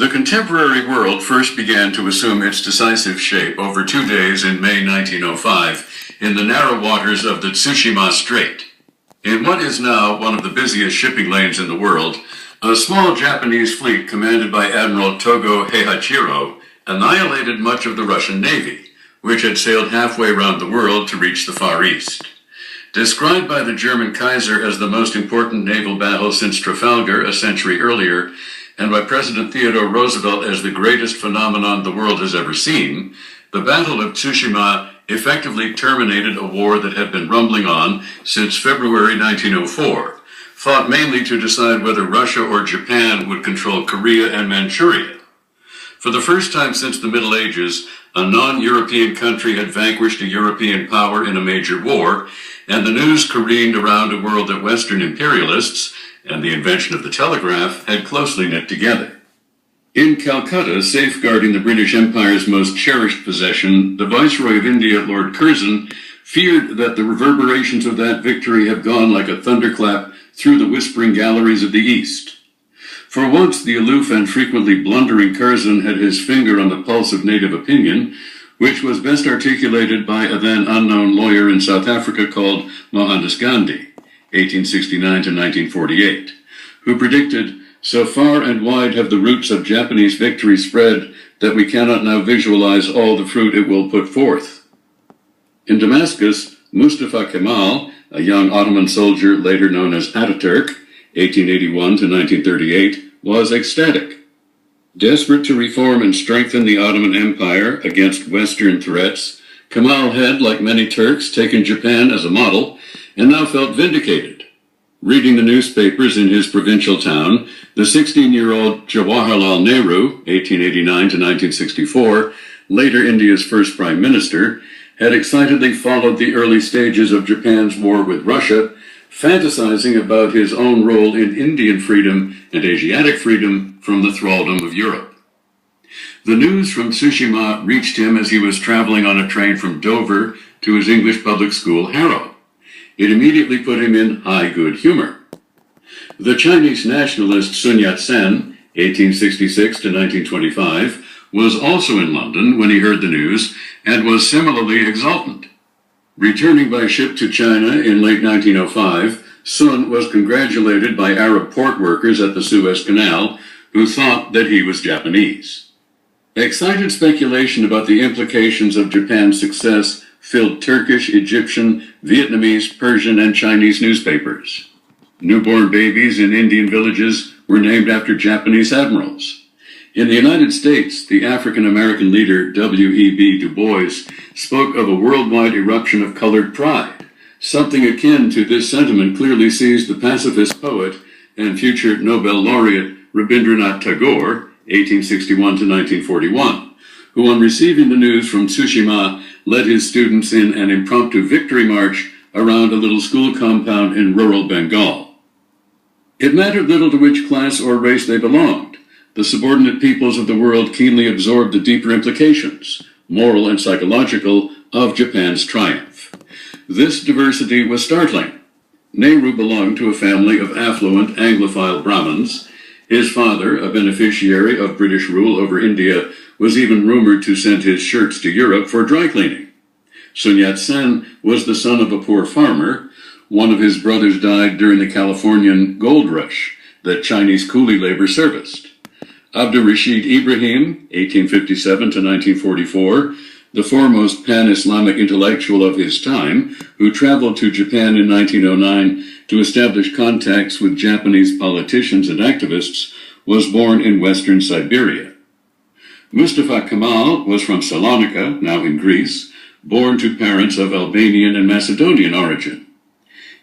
The contemporary world first began to assume its decisive shape over 2 days in May 1905 in the narrow waters of the Tsushima Strait. In what is now one of the busiest shipping lanes in the world, a small Japanese fleet commanded by Admiral Togo Heihachiro annihilated much of the Russian Navy, which had sailed halfway around the world to reach the Far East. Described by the German Kaiser as the most important naval battle since Trafalgar a century earlier, and by President Theodore Roosevelt as the greatest phenomenon the world has ever seen, the Battle of Tsushima effectively terminated a war that had been rumbling on since February 1904, fought mainly to decide whether Russia or Japan would control Korea and Manchuria. For the first time since the Middle Ages, a non-European country had vanquished a European power in a major war, and the news careened around a world that Western imperialists and the invention of the telegraph had closely knit together. In Calcutta, safeguarding the British Empire's most cherished possession, the Viceroy of India, Lord Curzon, feared that the reverberations of that victory had gone like a thunderclap through the whispering galleries of the East. For once, the aloof and frequently blundering Curzon had his finger on the pulse of native opinion, which was best articulated by a then unknown lawyer in South Africa called Mohandas Gandhi, 1869 to 1948, who predicted, "So far and wide have the roots of Japanese victory spread that we cannot now visualize all the fruit it will put forth." In Damascus, Mustafa Kemal, a young Ottoman soldier later known as Ataturk, 1881 to 1938, was ecstatic. Desperate to reform and strengthen the Ottoman Empire against Western threats, Kemal had, like many Turks, taken Japan as a model and now felt vindicated. Reading the newspapers in his provincial town, the 16-year-old Jawaharlal Nehru, 1889 to 1964, later India's first prime minister, had excitedly followed the early stages of Japan's war with Russia, fantasizing about his own role in Indian freedom and Asiatic freedom from the thraldom of Europe. The news from Tsushima reached him as he was traveling on a train from Dover to his English public school, Harrow. It immediately put him in high good humor. The Chinese nationalist Sun Yat-sen, 1866 to 1925, was also in London when he heard the news and was similarly exultant. Returning by ship to China in late 1905, Sun was congratulated by Arab port workers at the Suez Canal who thought that he was Japanese. Excited speculation about the implications of Japan's success filled Turkish, Egyptian, Vietnamese, Persian, and Chinese newspapers. Newborn babies in Indian villages were named after Japanese admirals. In the United States, the African-American leader W.E.B. Du Bois spoke of a worldwide eruption of colored pride. Something akin to this sentiment clearly seized the pacifist poet and future Nobel laureate Rabindranath Tagore, 1861 to 1941, who on receiving the news from Tsushima led his students in an impromptu victory march around a little school compound in rural Bengal. It mattered little to which class or race they belonged. The subordinate peoples of the world keenly absorbed the deeper implications, moral and psychological, of Japan's triumph. This diversity was startling. Nehru belonged to a family of affluent Anglophile Brahmins. His father, a beneficiary of British rule over India, was even rumored to send his shirts to Europe for dry cleaning. Sun Yat-sen was the son of a poor farmer. One of his brothers died during the Californian gold rush that Chinese coolie labor serviced. Abdur Rashid Ibrahim, 1857 to 1944, the foremost pan-Islamic intellectual of his time, who traveled to Japan in 1909 to establish contacts with Japanese politicians and activists, was born in western Siberia. Mustafa Kemal was from Salonika, now in Greece, born to parents of Albanian and Macedonian origin.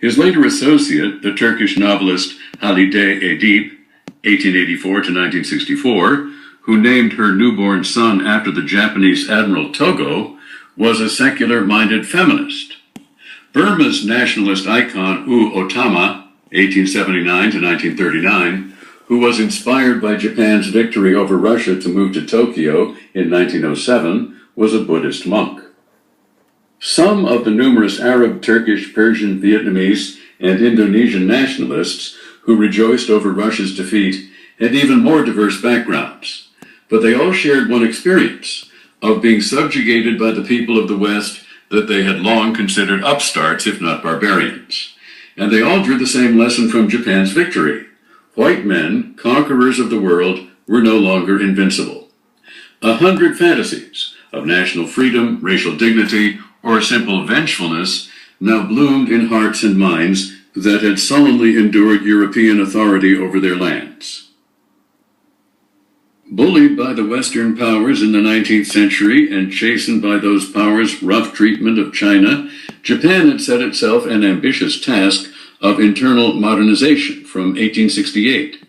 His later associate, the Turkish novelist Halide Edip, 1884 to 1964, who named her newborn son after the Japanese Admiral Togo, was a secular-minded feminist. Burma's nationalist icon U Otama, 1879 to 1939, who was inspired by Japan's victory over Russia to move to Tokyo in 1907, was a Buddhist monk. Some of the numerous Arab, Turkish, Persian, Vietnamese, and Indonesian nationalists who rejoiced over Russia's defeat had even more diverse backgrounds. But they all shared one experience of being subjugated by the people of the West that they had long considered upstarts, if not barbarians. And they all drew the same lesson from Japan's victory. White men, conquerors of the world, were no longer invincible. 100 fantasies of national freedom, racial dignity, or simple vengefulness now bloomed in hearts and minds that had sullenly endured European authority over their lands. Bullied by the Western powers in the 19th century and chastened by those powers' rough treatment of China, Japan had set itself an ambitious task of internal modernization from 1868,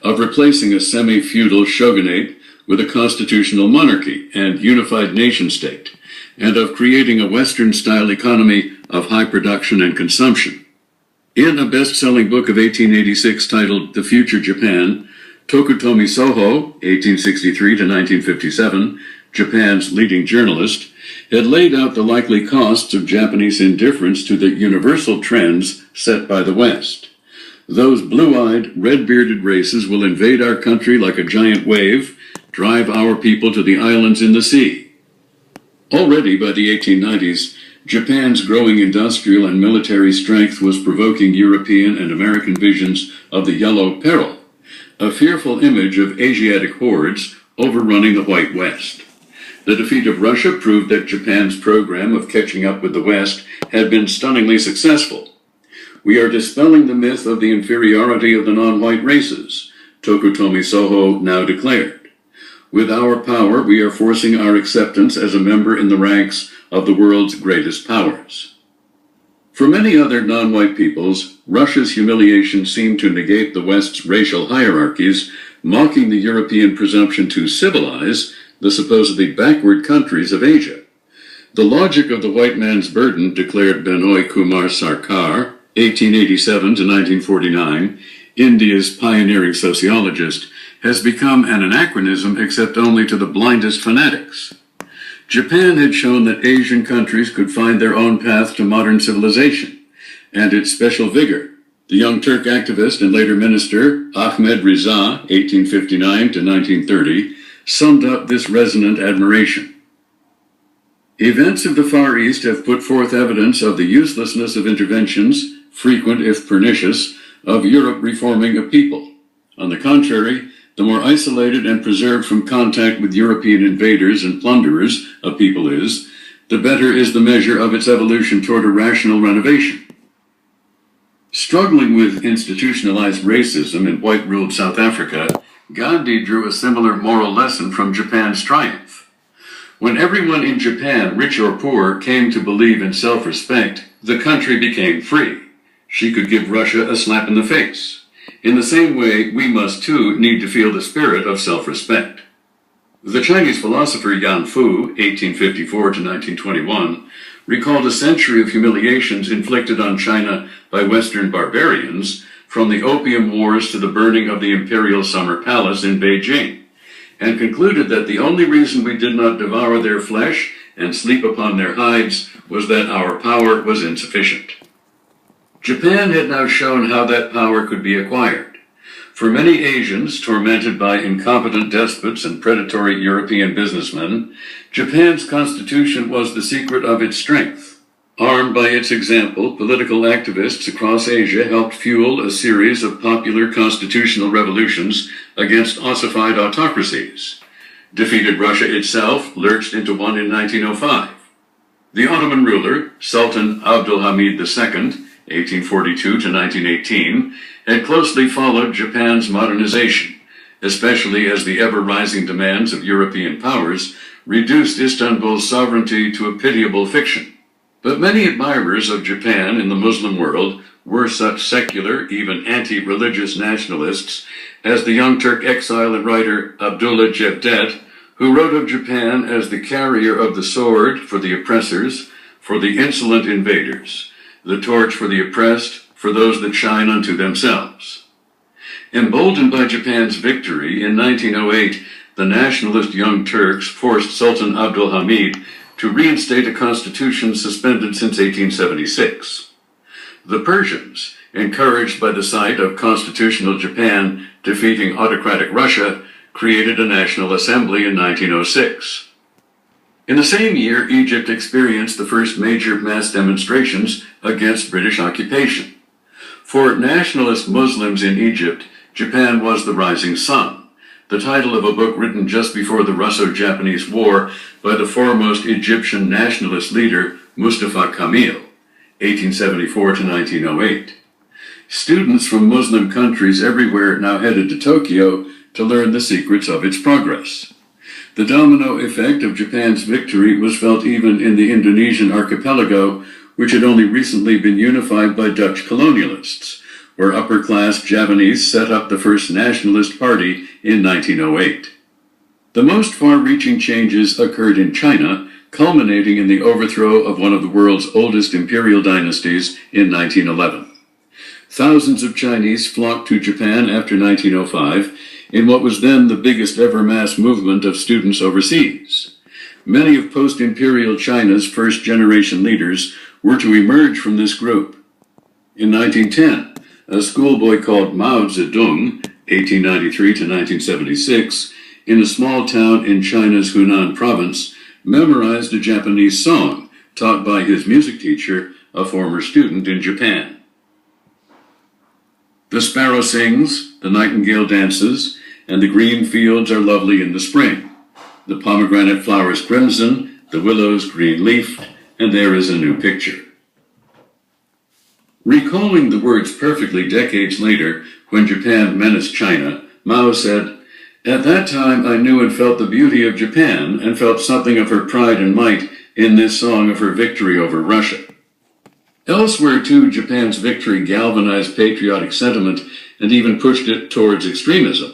of replacing a semi-feudal shogunate with a constitutional monarchy and unified nation-state, and of creating a Western-style economy of high production and consumption. In a best-selling book of 1886 titled The Future Japan, Tokutomi Soho, 1863 to 1957, Japan's leading journalist, had laid out the likely costs of Japanese indifference to the universal trends set by the West. Those blue-eyed, red-bearded races will invade our country like a giant wave, drive our people to the islands in the sea. Already by the 1890s, Japan's growing industrial and military strength was provoking European and American visions of the Yellow Peril, a fearful image of Asiatic hordes overrunning the White West. The defeat of Russia proved that Japan's program of catching up with the West had been stunningly successful. We are dispelling the myth of the inferiority of the non-white races, Tokutomi Soho now declared. With our power, we are forcing our acceptance as a member in the ranks of the world's greatest powers. For many other non-white peoples, Russia's humiliation seemed to negate the West's racial hierarchies, mocking the European presumption to civilize the supposedly backward countries of Asia. The logic of the white man's burden, declared Benoy Kumar Sarkar, 1887 to 1949, India's pioneering sociologist, has become an anachronism except only to the blindest fanatics. Japan had shown that Asian countries could find their own path to modern civilization, and its special vigor. The Young Turk activist and later minister Ahmed Riza, 1859 to 1930, summed up this resonant admiration. Events of the Far East have put forth evidence of the uselessness of interventions, frequent if pernicious, of Europe reforming a people. On the contrary, the more isolated and preserved from contact with European invaders and plunderers a people is, the better is the measure of its evolution toward a rational renovation. Struggling with institutionalized racism in white-ruled South Africa, Gandhi drew a similar moral lesson from Japan's triumph. When everyone in Japan, rich or poor, came to believe in self-respect, the country became free. She could give Russia a slap in the face. In the same way, we must too need to feel the spirit of self-respect. The Chinese philosopher Yan Fu, 1854 to 1921, recalled a century of humiliations inflicted on China by Western barbarians, from the Opium Wars to the burning of the Imperial Summer Palace in Beijing, and concluded that the only reason we did not devour their flesh and sleep upon their hides was that our power was insufficient. Japan had now shown how that power could be acquired. For many Asians, tormented by incompetent despots and predatory European businessmen, Japan's constitution was the secret of its strength. Armed by its example, political activists across Asia helped fuel a series of popular constitutional revolutions against ossified autocracies. Defeated Russia itself lurched into one in 1905. The Ottoman ruler, Sultan Abdulhamid II, 1842 to 1918, had closely followed Japan's modernization, especially as the ever-rising demands of European powers reduced Istanbul's sovereignty to a pitiable fiction. But many admirers of Japan in the Muslim world were such secular, even anti-religious nationalists as the Young Turk exile and writer Abdullah Cevdet, who wrote of Japan as the carrier of the sword for the oppressors, for the insolent invaders, the torch for the oppressed, for those that shine unto themselves. Emboldened by Japan's victory, in 1908, the nationalist Young Turks forced Sultan Abdulhamid to reinstate a constitution suspended since 1876. The Persians, encouraged by the sight of constitutional Japan defeating autocratic Russia, created a National Assembly in 1906. In the same year, Egypt experienced the first major mass demonstrations against British occupation. For nationalist Muslims in Egypt, Japan was the rising sun, the title of a book written just before the Russo-Japanese War by the foremost Egyptian nationalist leader, Mustafa Kemal, 1874 to 1908. Students from Muslim countries everywhere now headed to Tokyo to learn the secrets of its progress. The domino effect of Japan's victory was felt even in the Indonesian archipelago, which had only recently been unified by Dutch colonialists, where upper-class Javanese set up the first nationalist party in 1908. The most far-reaching changes occurred in China, culminating in the overthrow of one of the world's oldest imperial dynasties in 1911. Thousands of Chinese flocked to Japan after 1905 in what was then the biggest ever mass movement of students overseas. Many of post-imperial China's first-generation leaders were to emerge from this group. In 1910, a schoolboy called Mao Zedong, 1893 to 1976, in a small town in China's Hunan province, memorized a Japanese song taught by his music teacher, a former student in Japan. The sparrow sings, the nightingale dances, and the green fields are lovely in the spring. The pomegranate flowers crimson, the willows green leafed, and there is a new picture. Recalling the words perfectly decades later, when Japan menaced China, Mao said, "At that time I knew and felt the beauty of Japan and felt something of her pride and might in this song of her victory over Russia." Elsewhere, too, Japan's victory galvanized patriotic sentiment and even pushed it towards extremism.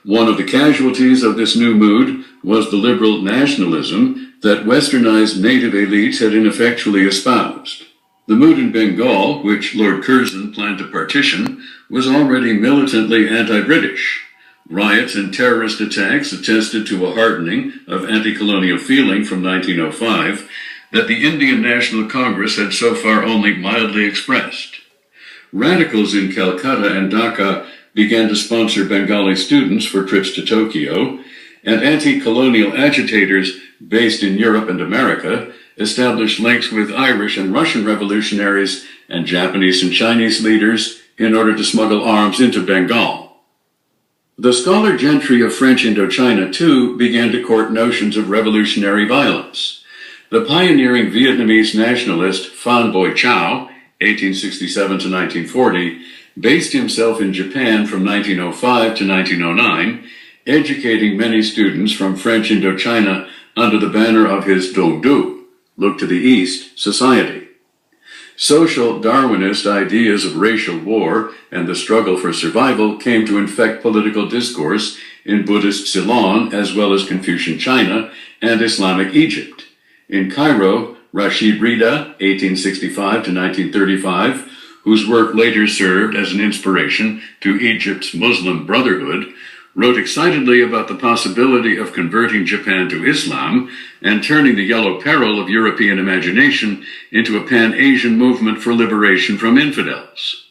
One of the casualties of this new mood was the liberal nationalism that westernized native elites had ineffectually espoused. The mood in Bengal, which Lord Curzon planned to partition, was already militantly anti-British. Riots and terrorist attacks attested to a hardening of anti-colonial feeling from 1905 that the Indian National Congress had so far only mildly expressed. Radicals in Calcutta and Dhaka began to sponsor Bengali students for trips to Tokyo, and anti-colonial agitators based in Europe and America established links with Irish and Russian revolutionaries and Japanese and Chinese leaders in order to smuggle arms into Bengal. The scholar gentry of French Indochina, too, began to court notions of revolutionary violence. The pioneering Vietnamese nationalist Phan Boi Chau, 1867 to 1940, based himself in Japan from 1905 to 1909, educating many students from French Indochina under the banner of his Dong Du, look to the East, society. Social Darwinist ideas of racial war and the struggle for survival came to infect political discourse in Buddhist Ceylon as well as Confucian China and Islamic Egypt. In Cairo, Rashid Rida, 1865 to 1935, whose work later served as an inspiration to Egypt's Muslim Brotherhood, wrote excitedly about the possibility of converting Japan to Islam and turning the yellow peril of European imagination into a pan-Asian movement for liberation from infidels.